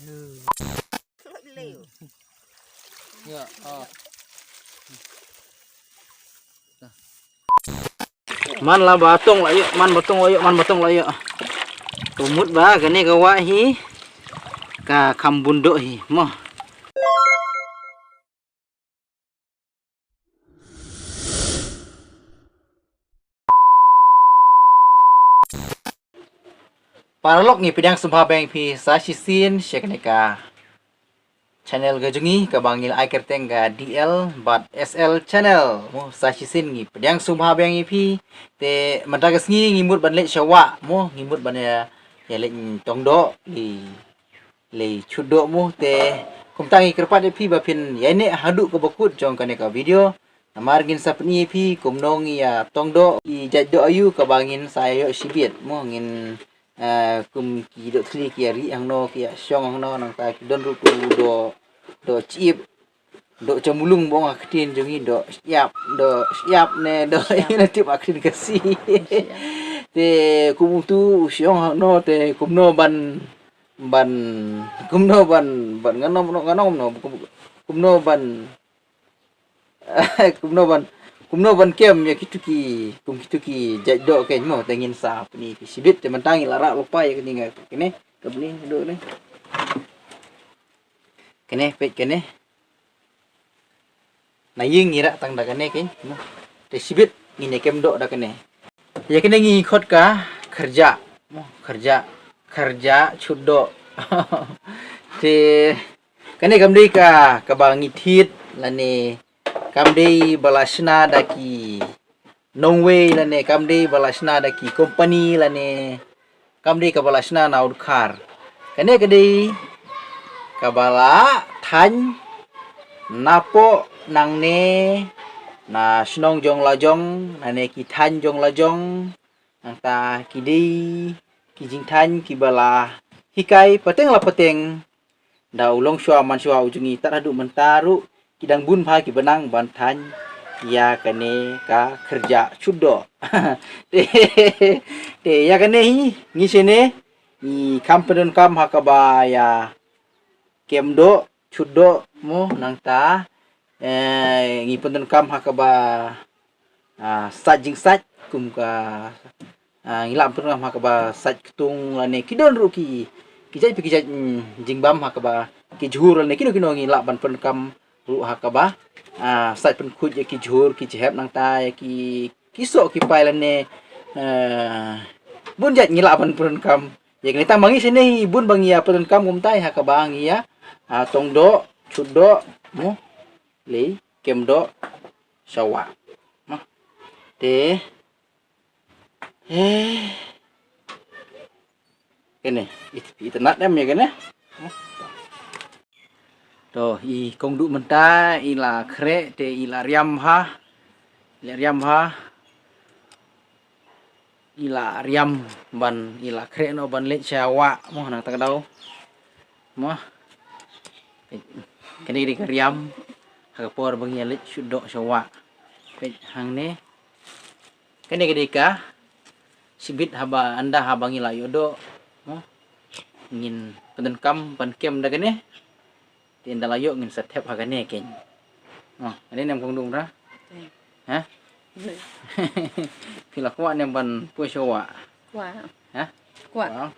Ya, man lah batong lah yuk, man batong lah yuk, man batong lah yuk. Tumut ba, gani gawa hi, ka kambundok hi, moh. Paralog ni pidang sumpah bang pi sasisin syekneka. Channel gajungi ka bangil ai kerteng ga DL but SL channel mo sasisin ni pidang sumpah bang pi te matagas ngi ngimut ban le syawa mo ngimut ban ya le tongdo le chudo mo te kumtangi kerpat pi bapin ya ne hadu ko bakut jong kane ka video margin sapni pi kumnong ya tongdo i jaddo ayu ka bangin sayo sibit mo ngin kum ki do thli ki ari ang no ki syong ang no nang ta ki don ru do chip do chamulung bong aktin jongi do siap ne do ina tip aktin kasi te kum tu syong ang no te kum no ban nganom no kum no ban kum no ban kem ya kituki jaddo ken mo tengin sa ni sibit te mantangi lara lupa ya kini kene kabni do ni kene pet kene na ying ngira tang da kene ken mo te sibit ngine kem do da kene ya kene ngi khot ka kerja mo kerja chudo te kene kamdi ka kabangi thit lane kamdi balasna daki nongway lane kamdi balasna daki company lane kamdi ka balasna na udkhar kene kedi kabala than napo nangne na snong jong lajong nane ki than jong lajong nangta kidi kijing than kibala hikai pateng la pateng da ulong shwa man shwa ujungi taradu mentaru kidang bun pha ki benang bantan ya kane ka kerja chudo te ya kane hi ngi sene ni kampadon kam hakaba ya kemdo chudo mo nangta ngi pandon kam hakaba sajing saj kum ka ngilam pun hakaba saj ketung lane kidon ruki kijai jingbam hakaba ki jhur lane kino ngi laban pun kam ru hakaba sat pen khuj ki jhur ki jhep nang ta ki kiso ki pailane bun jat ngila ban pun kam ya kita mangi sini bun bangi ya pun kam tai hakaba ngi ya tongdo chudo mo le kemdo sawa ma te kene internet em ya kene to i kong du menta ila kre te ila riam ha ila riam ban ila kre no ban le chawa mo nang ta dau mo kene di riam ha por bang ya le chudo chawa pe hang ne kene ka sibit haba anda habang ila yodo mo ngin pen kam pan kem da kene tin dalayo ngin satep hagane ken ini nem kong dung ra ha pila kwa nem ban pu showa Kwa. ha Kwa.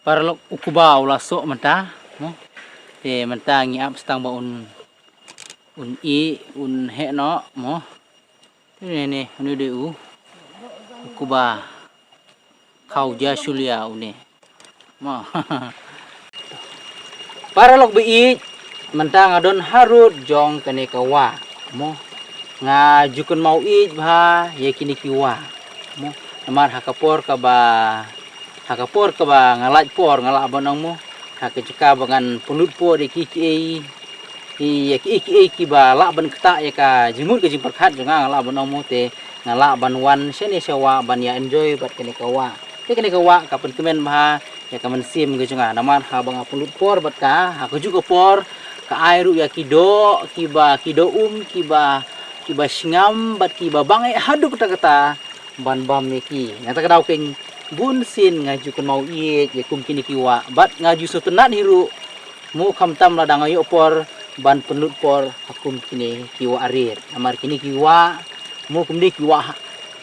parlok ukuba ula so menta mo te menta ngi ap stang ba un he no mo ne unu de ukuba kau ja sulia une mo parlok bi menta ngadon harut jong kene kawa mo ngajukun mau bha ye kini kiwa mo namar hakapor ka ba hakapor ka ba ngalaj por ngala abanang mo hakeceka bangan punut por iki ki ba la ban kta ya ka jimut ke jimper khat jonga ngala abanang mo te ngala ban wan sene sewa ban ya enjoy bat kene kawa te kene kawa kapan kemen bah ya kaman sim ke jonga naman ha bang punut por bat ka ha juga por ka airu ya kido kiba kiba singam bat kiba bangai haduk kata ban bam neki ngata kadau ken bun sin ngaju kan mau iet ya kum kini kiwa bat ngaju sutenat hiru mu kamtam ladang ayo por ban penut por akum kini kiwa arit namar kini kiwa mu kum ni kiwa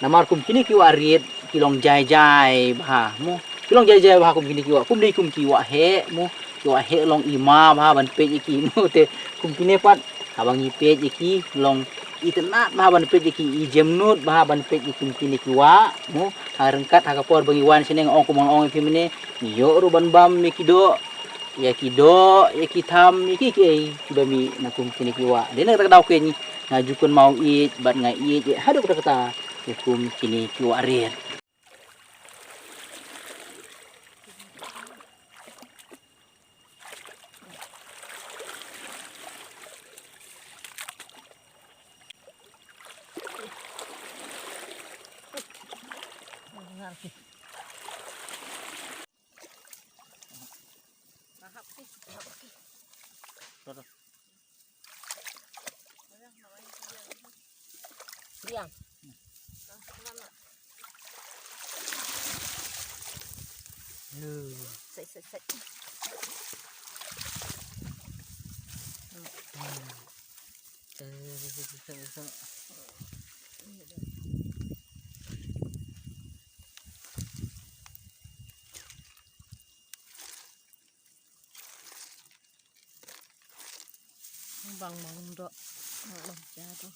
namar kum kini kiwa arit kilong jai bah mu kilong jai bah kum kini kiwa kum ni kum kiwa he mu kiwa he long ima bah ban pe iki mu te kum kini pat abang ipe iki long itenat bah ban pe iki i jemnut bah ban pe iki kini kiwa mu harengkat hakapor bangiwan sini ong kumang ong pimene yo ruban bam mikido ya kitam iki bami nakum kini kiwa dene kata dau ken ngajukun mau it bat ngai it hadu kata ya kum kini kiwa rir Riang. Set. Bang dok. Bang jatuh.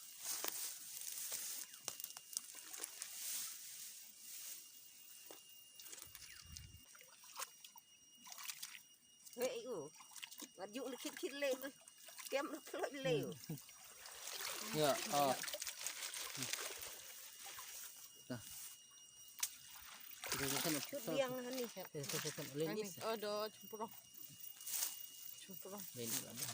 Maju lekit le, kem lekit le. ya oh nah Yang ni. lenis Ada cemprong. lenis ada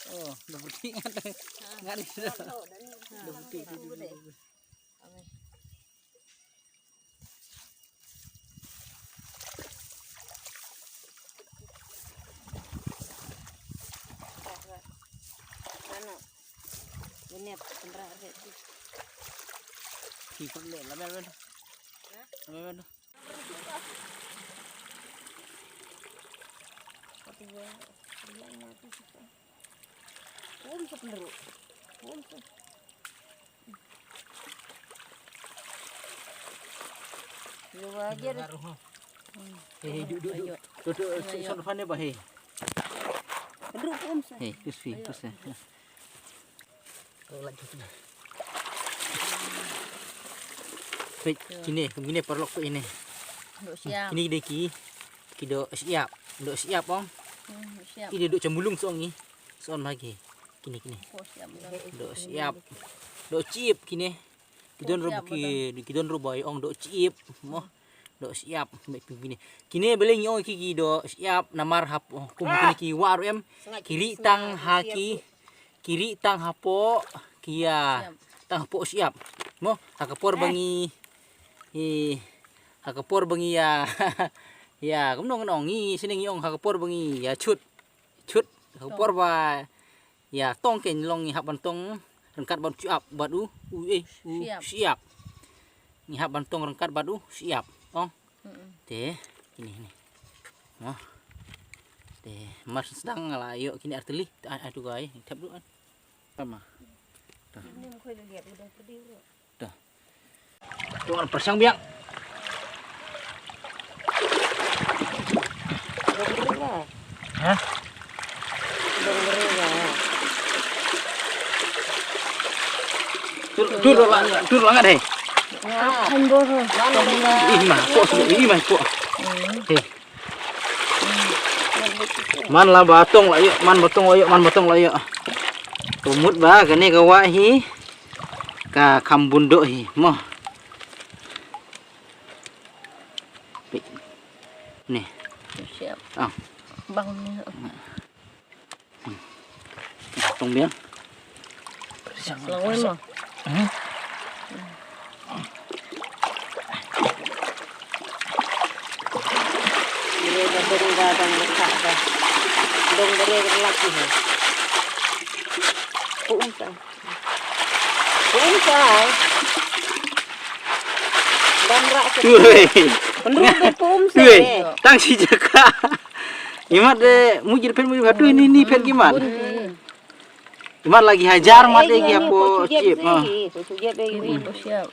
oh udah bukti nggak ada udah bukti Ini beneran ada. Kipur le lamen lamen Sepenuh. Lu aja deh. Duduk sonofannya bah Duduk kusfi oh lanjut Kini perlok tuh ini. Siap. Ini deki kido siap. Dok siap, Ong. Siap. Ini dok cembulung soong ni. Soon lagi. Kini. Oh, siap. Dok siap. Dok cip kini. Kidon rubai ong dok cip. Mo. Dok siap kini. Kini beleng ong kiki dok siap namar hap kum kini ki waru em. Kiri tang haki. Kiri tang hapo kia. Tang hapo siap. Mo hakapor bangi hakapor bangi ya ya cũng nong ngi sini ngi ong hakapor bangi ya chut hakapor ba ya tong ken long ngi hap bantong rengkat ban siap badu siap ngi hap bantong rengkat badu siap ong teh ini oh teh mas sedang lah yuk kini arteli aduh guys tap dulu sama Ini mau lihat udah pedih. Tuan persang biang. Hah? tur langat deh. Thành bố rồi. Ih mah po. Man lah batong lah yuk, man batong lah yuk. Tumut ba kene kawa hi. Ka kambundok hi, moh. Nih. Siap. Ah. Bang ni. Tong biang. Lawan mah. Ini dah gadang letak dah. Dong dari lelaki ni. Puncang. Dan rak Tuh. penurut pum Tuh. Tang si jaka. Imat deh, mujir pen mujir aduh ini pen gimana? Imat lagi hajar mat lagi apa chip. Siap.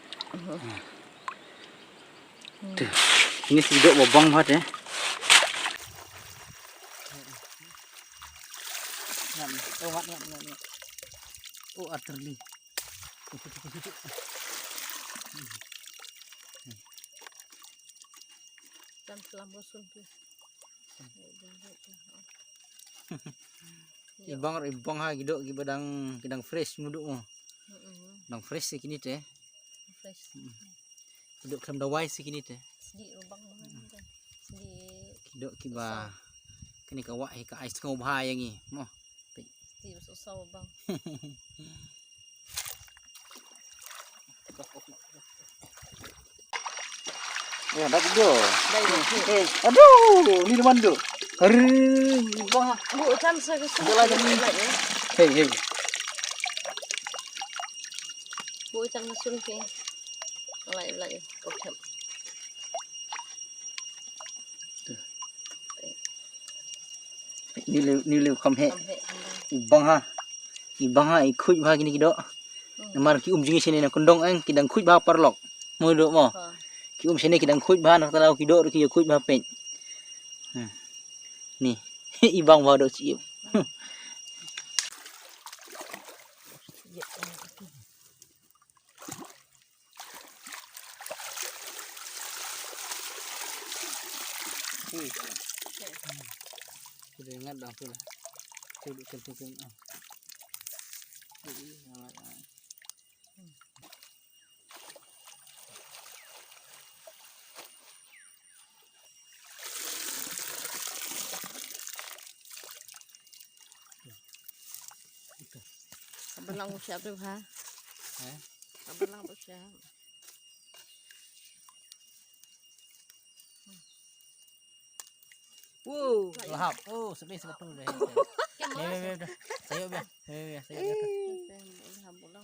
Tuh. Ini sedikit bobong banget ya. Oh, atur nih. Dan selama suntu. Ibang ha gidok gibadang fresh muduk mo. Dang fresh sih kini teh. Fresh. Gidok kelam dawai sih kini teh. Sedih lubang kan. Sedih. Gidok kiba kini kawak ka ais ngau bahaya ngi. Mo. Sedih susah bang. Ya, dah gidok. Đây. Aduh, ni depan tu. Wah, Bu chăm soi cái sung. Jalan ni. Hei. Bu chăm cái sung kia. Lại. Cột chậm. Ni liu kham he. Làm hệ. Ibang ha ikut bah gini gidok. Namar ki jingi sini na kondong ang kidang kuj bah parlok. Mo dok mo. Ki sini kidang kuj bah nak talau kidok ki kuj bah pen. Nih, ibang bah dok cium. Sudah ingat dah tu lah. Duduk kentung. Abang lang siap tu ha. Abang lang siap. Wow, lahap. Oh, sebenarnya sebetul deh. Nih. Sayuk biang. Sayuk.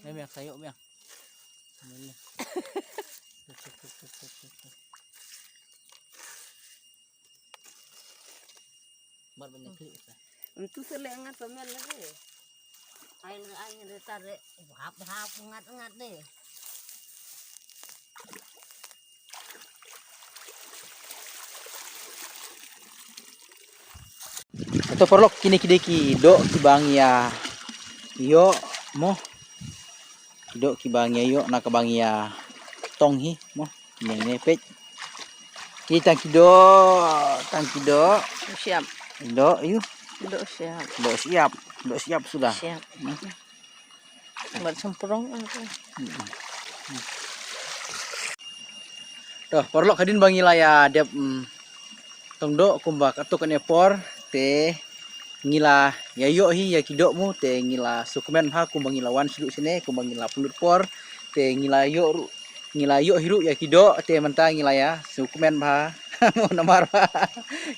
Nih, sayuk biang. Nih. Bar banyak klik. Itu selengat pemel lagi. Air tarik. Hap ngat deh. Atau perlok kini dok kibangia yo mo dok kibangia yo nak kebangia tonghi mo yang nepet kita kido Siap. dok yuk Dok siap. dok siap sudah Siap. Buat semprong apa? Doh perlok kadin bangila ya dia tong dok kumbak atau kenepor te ngila ya yo hi ya kidok mu te ngila sukumen ha kumbang ngila wan siduk sini kumbang ngila punut por te ngila yo hiru ya kidok te mentang ngila ya sukumen ha nomor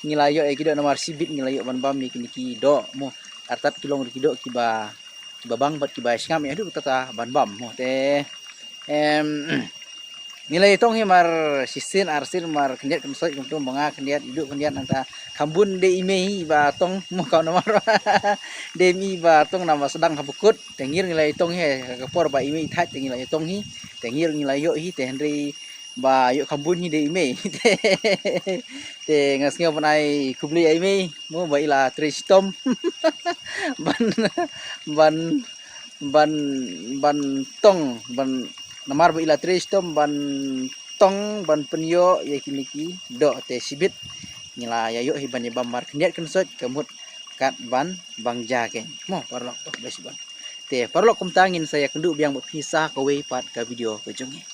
ngila yo ya kidok nomor sibit ngila yo ban bam ni kini kidok mu artat kilong kidok kiba bang bat kiba singam ya duk tata ban bam mu te nilai tong hi mar sisin arsin mar kendiat kemsoi kumtum banga kendiat hidup kendiat nanta kambun de imei ba tong mo kau nomor de mi ba tong nama sedang habukut tengir nilai tong he kapor ba imei that tengir tong hi tengir nilai yo hi te henry ba yo kambun hi de imei te ngasnga panai kubli imei mo ba ila tristom ban ban tong ban namar ila tristom ban tong ban penyo ya kiniki do te sibit nyala yayo hiban ya bamar keniat kensot kemut kat ban bangja ken mo parlok tok besiban te parlok kum tangin saya kenduk biang pisah kowe pat ka video kejongi